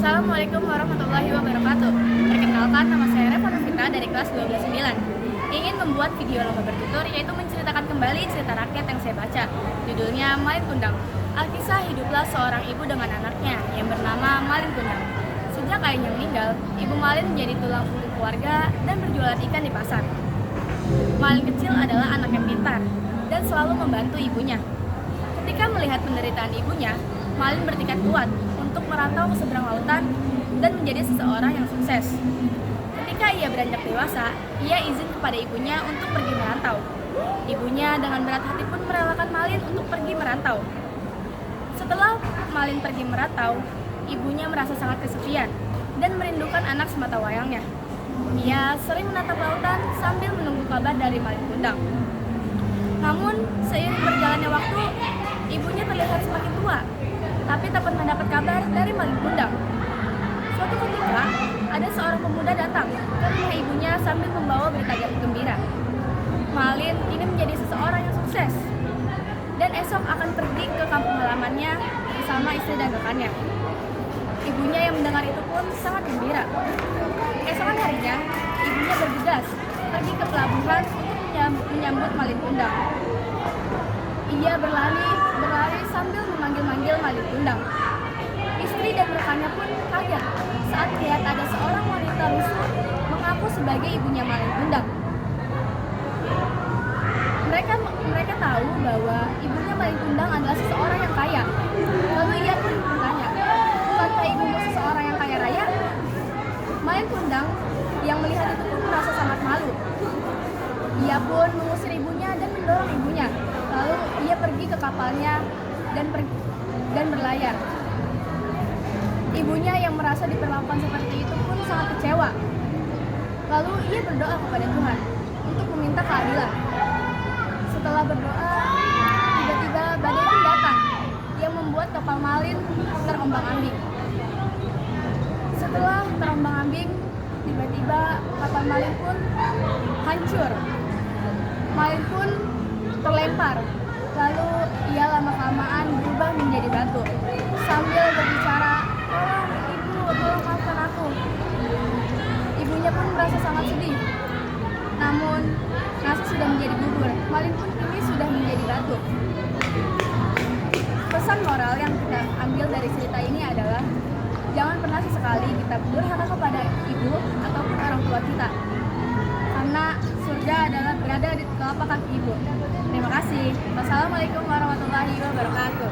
Assalamualaikum warahmatullahi wabarakatuh. Perkenalkan, nama saya Reva Novita dari kelas 12-9. Ingin membuat video lomba bertutur, yaitu menceritakan kembali cerita rakyat yang saya baca. Judulnya Malin Kundang. Alkisah hiduplah seorang ibu dengan anaknya yang bernama Malin Kundang. Sejak ayahnya meninggal, Ibu Malin menjadi tulang punggung keluarga dan berjualan ikan di pasar. Malin kecil adalah anak yang pintar dan selalu membantu ibunya. Ketika melihat penderitaan ibunya, Malin bertekad kuat untuk merantau ke seberang lautan dan menjadi seseorang yang sukses. Ketika ia beranjak dewasa, ia izin kepada ibunya untuk pergi merantau. Ibunya dengan berat hati pun merelakan Malin untuk pergi merantau. Setelah Malin pergi merantau, ibunya merasa sangat kesepian dan merindukan anak semata wayangnya. Ia sering menatap lautan sambil menunggu kabar dari Malin Kundang. Namun, seiring berjalannya waktu, ibunya terlihat semakin tua, tapi tak pernah dapat kabar dari Malin Kundang. Suatu ketika, ada seorang pemuda datang ke rumah ibunya sambil membawa berita gembira. Malin kini menjadi seseorang yang sukses, dan esok akan pergi ke kampung halamannya bersama istri dan rekannya. Ibunya yang mendengar itu pun sangat gembira. Keesokan harinya, ibunya bergegas pergi ke pelabuhan untuk menyambut Malin Kundang. Ia berlari sambil memanggil-manggil Malin Kundang. Istri dan rekannya pun kaget saat melihat ada seorang wanita lusuh mengaku sebagai ibunya Malin Kundang. Mereka tahu bahwa ibunya Malin Kundang adalah seseorang yang kaya. Lalu ia pun bertanya, "Bukankah ibumu seseorang yang kaya raya?" Malin Kundang yang melihat itu pun merasa sangat malu. Ia pun mengusir ibunya dan mendorong ibunya. Lalu ia pergi ke kapalnya dan berlayar. Ibunya yang merasa diperlakukan seperti itu pun sangat kecewa. Lalu ia berdoa kepada Tuhan untuk meminta keadilan. Setelah berdoa, tiba-tiba badai pun datang yang membuat kapal Malin terombang-ambing. Setelah terombang-ambing, tiba-tiba kapal Malin pun hancur. Malin pun terlempar. Lalu ia lama-kelamaan berubah menjadi batu sambil berbicara, "Tolong ibu, tolong maafkan aku." Ibunya pun merasa sangat sedih. Namun nasi sudah menjadi bubur. Malin pun kini sudah menjadi batu. Pesan moral yang kita ambil dari cerita ini adalah jangan pernah sesekali kita durhaka kepada ibu ataupun orang tua kita, karena surga adalah berada di telapak kaki ibu. Terima kasih. Wassalamualaikum warahmatullahi wabarakatuh.